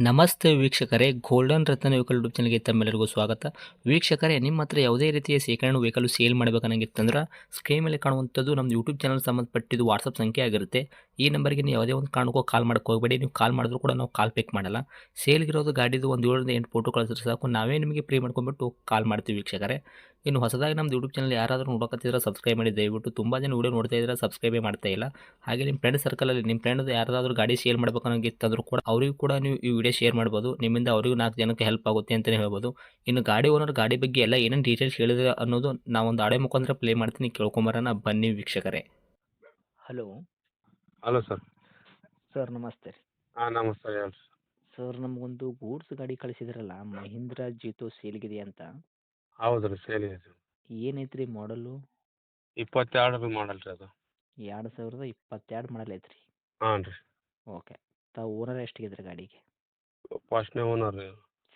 ನಮಸ್ತೆ ವೀಕ್ಷಕರೇ, ಗೋಲ್ಡನ್ ರತ್ನ vehicle YouTube ಚಾನಲ್ಗೆ ತಮ್ಮೆಲ್ಲರಿಗೂ ಸ್ವಾಗತ. ವೀಕ್ಷಕರೇ, ನಿಮ್ಮ ಹತ್ರ ಯಾವುದೇ ರೀತಿಯ ಶೇಖರಣೆ ವೆಹಿಕಲ್ ಸೇಲ್ ಮಾಡಬೇಕನ್ನಂಗಿತ್ತಂದ್ರೆ ಸ್ಕ್ರೀನ್ ಮೇಲೆ ಕಾಣುವಂಥದ್ದು ನಮ್ಮ ಯೂಟ್ಯೂಬ್ ಚಾನಲ್ ಸಂಬಂಧಪಟ್ಟಿದ್ದು ವಾಟ್ಸಪ್ ಸಂಖ್ಯೆ ಆಗಿರುತ್ತೆ. ಈ ನಂಬರ್ಗೆ ನೀವು ಯಾವುದೇ ಒಂದು ಕಾರಣಕ್ಕೂ ಕಾಲ್ ಮಾಡಕ್ಕೆ ಹೋಗಬೇಡಿ. ನೀವು ಕಾಲ್ ಮಾಡಿದ್ರು ಕೂಡ ನಾವು ಕಾಲ್ ಪಿಕ್ ಮಾಡಲ್ಲ. ಸೇಲ್ಗಿರೋದು ಗಾಡಿದು ಒಂದು 7ರಿಂದ 8 ಫೋಟೋ ಕಳಿಸಿದ್ರೆ ಸಾಕು, ನಾವೇ ನಿಮಗೆ ಪ್ರೀ ಮಾಡ್ಕೊಂಡ್ಬಿಟ್ಟು ಕಾಲ್ ಮಾಡ್ತೀವಿ ವೀಕ್ಷಕರೇ. ಇನ್ನು ಹೊಸದಾಗಿ ನಮ್ಮದು ಯೂಟ್ಯೂಬ್ ಚಾನಲ್ ಯಾರಾದರೂ ನೋಡಕತ್ತಿದ್ರೆ ಸಬ್ಸ್ಕ್ರೈಬ್ ಮಾಡಿ ದಯವಿಟ್ಟು. ತುಂಬ ಜನ ವೀಡಿಯೋ ನೋಡ್ತಾ ಇದ್ದಾರೆ, ಸಬ್ಸ್ಕ್ರೈಬೇ ಮಾಡ್ತಾ ಇಲ್ಲ. ಹಾಗೆ ನಿಮ್ಮ ಫ್ರೆಂಡ್ ಸರ್ಕಲಲ್ಲಿ ನಿಮ್ಮ ಫ್ರೆಂಡ್ ಯಾರಾದರೂ ಗಾಡಿ ಸೇಲ್ ಮಾಡ್ಬೇಕನ್ನೋಂಗಿತ್ತಂದ್ರೂ ಕೂಡ ಅವರಿಗೂ ಕೂಡ ನೀವು ಈ ವಿಡಿಯೋ ಶೇರ್ ಮಾಡ್ಬೋದು. ನಿಮ್ಮಿಂದ ಅವರಿಗೂ 4 ಜನಕ್ಕೆ ಹೆಲ್ಪ್ ಆಗುತ್ತೆ ಅಂತಲೇ ಹೇಳ್ಬೋದು. ಇನ್ನು ಗಾಡಿ ಓನರ್ ಗಾಡಿ ಬಗ್ಗೆ ಎಲ್ಲ ಏನೇನು ಡೀಟೇಲ್ಸ್ ಹೇಳಿದ್ರೆ ಅನ್ನೋದು ನಾವೊಂದು ಆಡಿಯೋ ಮುಖಾಂತರ ಪ್ಲೇ ಮಾಡ್ತೀನಿ, ಕೇಳ್ಕೊಂಬರೋಣ ಬನ್ನಿ ವೀಕ್ಷಕರೇ. Hello hello sir. ಸರ್, ನಮಸ್ತೆ ರೀ. ಹಾಂ ನಮಸ್ತೆ ಹೇಳ್ರಿ. ಸರ್, ನಮಗೊಂದು ಗೂಡ್ಸ್ ಗಾಡಿ ಕಳಿಸಿದ್ರಲ್ಲ, ಮಹೀಂದ್ರಾ ಜೀತೋ ಸೇಲ್ಗಿದೆ ಅಂತ. ಹೌದು ರೀ, ಸೇಲ್ ಇದೆ. ಏನೈತ್ರಿ ಮಾಡಲು? 22 ಮಾಡಲ್ ರೀ ಅದು. 2022 ಮಾಡಲ್ ಐತ್ರಿ. ಹಾಂ ರೀ. ಓಕೆ. ತಾವು ಓನರ್ ಎಷ್ಟಿಗಿದ್ರಿ ಗಾಡಿಗೆ? ಫಸ್ಟ್ನೇ ಓನರ್ ರೀ.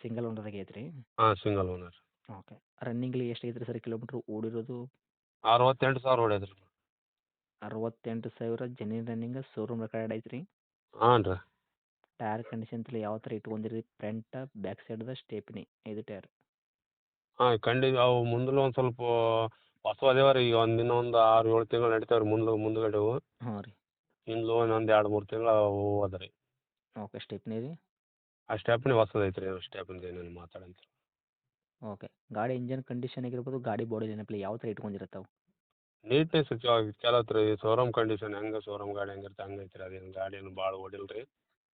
ಸಿಂಗಲ್ ಓನರ್ ಆಗೈತ್ರಿ? ಹಾಂ, ಸಿಂಗಲ್ ಓನರ್. ಓಕೆ. ರನ್ನಿಂಗ್ಲಿ ಎಷ್ಟಾಗೈತ್ರಿ ಸರ್ ಕಿಲೋಮೀಟ್ರ್ ಓಡಿರೋದು? 68,000 ಹೊಡ್ಯದ ರೀ. 68,000 ಜೆನ್ಯೂನ್ ರನ್ನಿಂಗ್, ಶೋರೂಮ್ ರೆಕಾರ್ಡ್ ಐತ್ರಿ? ಹಾಂ ರೀ. ಟೈರ್ ಕಂಡೀಷನ್ ಯಾವ ಥರ ಇಟ್ಕೊಂಡಿರಿ? ಫ್ರಂಟ್ ಬ್ಯಾಕ್ ಸೈಡ್ದ ಸ್ಟೆಪ್ನಿ 5 ಟೈರ್? ಹಾಂ ಅವು ಮುಂದಲು ಒಂದು ಸ್ವಲ್ಪ ಹೊಸವು ಅದಾವ ರೀ. ಈಗ ಇನ್ನೊಂದು 6-7 ತಿಂಗಳು ನಡಿತಾವೆ ರೀ ಮುಂದ್ಗಡೆ ಅವು. ಹಾಂ ರೀ. ಹಿಂದ್ಲು ಇನ್ನೊಂದು 2-3 ತಿಂಗಳು ಅವು ಅದ ರೀ. ಓಕೆ. ಸ್ಟೆಪ್ನಿ ರೀ? ಆ ಸ್ಟೆಪ್ನಿ ಹೊಸದು ಐತೆ ರೀ. ಸ್ಟೆಪ್ನಿದು ಏನೇನು ಮಾತಾಡಂತ. ಓಕೆ. ಗಾಡಿ ಇಂಜನ್ ಕಂಡೀಷನ್ ಆಗಿರ್ಬೋದು, ಗಾಡಿ ಬಾಡಿ ನೆನಪಲ್ಲಿ ಯಾವ ಥರ ಇಟ್ಕೊಂಡಿರತ್ತಾವೆ? ನೀಟ್ನೆಸ್ ಚಲೋ ಐತೆ ರೀ. ಶೋರೂಮ್ ಕಂಡೀಷನ್ ಹೆಂಗೆ ಶೋರೂಮ್ ಗಾಡಿ ಹೆಂಗಿರುತ್ತೆ ಹಂಗೆ ಐತೆ ರೀ. ಅದೇನು ಗಾಡಿ ಏನು ಭಾಳ ಓಡಿಲ್ಲ ರೀ.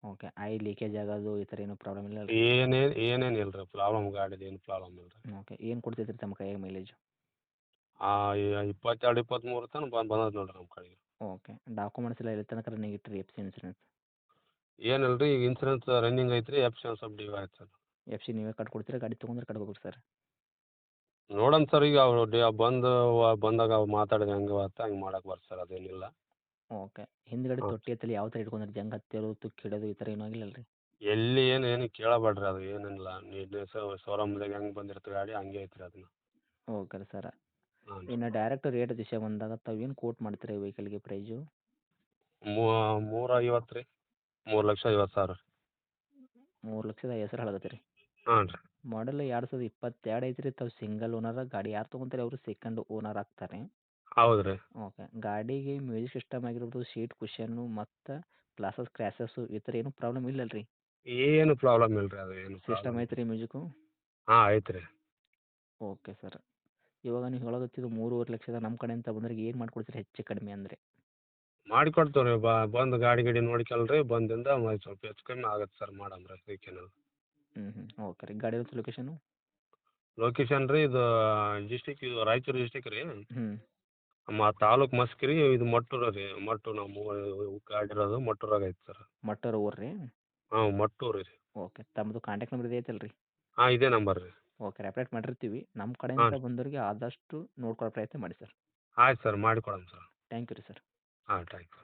ಓಕೆ. ಲೀಕೇಜ್ ಆಗೋದು ಈ ಥರ ಏನೂ ಪ್ರಾಬ್ಲಮ್ ಇಲ್ಲ ರೀ? ಏನೇನು ಇಲ್ಲ ರೀ. ಪ್ರಾಬ್ಲಮ್ ಗಾಡಿದು ಏನು ಪ್ರಾಬ್ಲಮ್ ಇಲ್ಲ ರೀ. ಓಕೆ. ಏನು ಕೊಡ್ತೈತ್ರಿ ತಮ್ಮ ಕೈಯಾಗ ಮೈಲೇಜ್? 22-23 ತನಕ ಬಂದದ ನೋಡ್ರಿ ನಮ್ಮ ಕಡೆಗೆ. ಓಕೆ. ಡಾಕ್ಯುಮೆಂಟ್ಸ್ ಎಲ್ಲ ಎಲ್ಲಿ ತನಕ ರನ್ನಿಂಗ್ ಇಟ್ಟಿರಿ? F C insurance? ಏನಿಲ್ಲ ರೀ, ಈಗ ಇನ್ಸೂರೆನ್ಸ್ ರನ್ನಿಂಗ್ ಐತ್ರಿ. ಎಫ್ ಸಿ ಒಂದು ಸ್ವಲ್ಪ ಡ್ಯೂ ಆಯ್ತು ಸರ್. ಎಫ್ ಸಿ ನೀವೇ ಕಟ್ಕೊಡ್ತೀರಾ, ಗಾಡಿ ತೊಗೊಂಡ್ರೆ ಕಟ್ಕೋಬೇಕು ಸರ್? ನೋಡೋಣ ಸರ್, ಈಗ ಅವರು ಬಂದಾಗ ಅವ್ರು ಮಾತಾಡಿದ ಹೆಂಗೆ ಆತ ಹಂಗೆ ಮಾಡಕ್ಕೆ ಬರ್ತದೆ ಸರ್, ಅದೇನಿಲ್ಲ. ಓಕೆ. ಹಿಂದ್ಗಡೆ ಹಾಂ. ತೊಟ್ಟಿ ಹತ್ತಲ್ಲಿ ಯಾವ ಥರ ಇಟ್ಕೊಂಡ್ರಿ? ಜಂಗ್ ಹತ್ತಿರೋದು, ತುಕ್ಕು ಹಿಡಿಯೋದು ಈ ಥರ ಏನೂ ಆಗಿಲ್ಲ ರೀ? ಎಲ್ಲಿ ಏನು ಕೇಳಬೇಡ್ರಿ, ಅದು ಏನಿಲ್ಲ. ನೀಟ್ನೆಸ್ ಶೋರೂಮ್ದಾಗ ಹೆಂಗೆ ಬಂದಿರುತ್ತೆ ಗಾಡಿ ಹಂಗೆ ಐತ್ರಿ ಅದನ್ನು. ಓಕೆ ರೀ ಸರ್. ಹಾಂ. ಇನ್ನು ಡೈರೆಕ್ಟ್ ರೇಟ್ ವಿಷಯ ಬಂದಾಗ ತಾವು ಏನು ಕೋಟ್ ಮಾಡ್ತೀರಾ ಈ ವೆಹಿಕಲ್ಗೆ ಪ್ರೈಸು? 350 ರೀ. 3,50,000. 3,50,000 ಹೇಳಕತ್ತೀರಿ? ಹಾಂ ರೀ. ಮಾಡಲ್ 2022 ಐತ್ರಿ. ತಾವು ಸಿಂಗಲ್ ಓನರ? ಗಾಡಿ ಯಾರು ತೊಗೊಂತಾರೆ ಅವರು ಸೆಕೆಂಡ್ ಓನರ್ ಆಗ್ತಾರೆ? ಹೌದು ರೀ. ಓಕೆ. ಗಾಡಿಗೆ ಮ್ಯೂಸಿಕ್ ಸಿಸ್ಟಮ್ ಆಗಿರ್ಬೋದು, ಸೀಟ್ ಕುಷನ್ನು ಮತ್ತು ಗ್ಲಾಸಸ್ ಕ್ರ್ಯಾಸಸ್ಸು ಈ ಥರ ಏನೂ ಪ್ರಾಬ್ಲಮ್ ಇಲ್ಲಲ್ಲ ರೀ? ಏನು ಪ್ರಾಬ್ಲಮ್ ಇಲ್ಲ ರೀ, ಅದು ಏನು ಸಿಸ್ಟಮ್ ಪ್ರಾಬ್ಲಮ್. ಐತ್ರಿ ಮ್ಯೂಸಿಕ್ಕು? ಹಾಂ ಐತೆ ರೀ. Okay sir. ಇವಾಗ ನೀವು ಹೇಳಕತ್ತಿದ್ದು 3,50,000 ಲಕ್ಷದ ನಮ್ಮ ಕಡೆಯಿಂದ ಬಂದ್ರೆ ಏನು ಮಾಡ್ಕೊಡ್ತೀರಿ ಹೆಚ್ಚು ಕಡಿಮೆ ಅಂದರೆ? ಮಾಡಿಕೊಡ್ತೀವಿ ರೀ. ಬಂದು ಗಾಡಿ ನೋಡ್ಕೊಳ್ರಿ. ಬಂದಿಂದ ಸ್ವಲ್ಪ ಹೆಚ್ಚು ಕಮ್ಮಿ ಆಗುತ್ತೆ ಸರ್, ಮಾಡಮ್ರಿ ಅದಕ್ಕೇನಿಲ್ಲ. ಓಕೆ ರೀ. ಗಾಡಿ ಇರೋದು ಲೊಕೇಶನು? ಲೊಕೇಶನ್ ರೀ, ಇದು ಡಿಸ್ಟಿಕ್ ಇದು ರಾಯಚೂರು ಡಿಸ್ಟಿಕ್ ರೀ. ಹ್ಞೂ. ತಾಲೂಕು ಮಸ್ಕಿ ರೀ. ಇದು ಮಟ್ಟೂರು ರೀ. ನಮ್ಮ ಗಾಡಿ ಇರೋದು ಮಟ್ಟೂರಾಗ ಐತೆ ಸರ್. ಮಟ್ಟೂರು ಊರು ರೀ? ಹಾಂ, ಮಟ್ಟೂರು ರೀ. ಓಕೆ. ತಮ್ಮದು ಕಾಂಟ್ಯಾಕ್ಟ್ ನಂಬರ್ ಇದೆ ಐತಲ್ಲ ರೀ? ಹಾಂ, ಇದೇ ನಂಬರ್ ರೀ. ಓಕೆ. ರೆಪ್ರೇಟ್ ಮಾಡಿರ್ತೀವಿ. ನಮ್ಮ ಹಾಂ ಕಡೆಯಿಂದ ಬಂದವರಿಗೆ ಆದಷ್ಟು ನೋಡ್ಕೊಳ್ಳೋ ಪ್ರಯತ್ನ ಮಾಡಿ ಸರ್. ಆಯ್ತು ಸರ್, ಮಾಡಿಕೊಡೋಣ ಸರ್. ಥ್ಯಾಂಕ್ ಯು ರೀ ಸರ್. ಹಾಂ, ಥ್ಯಾಂಕ್ ಯು.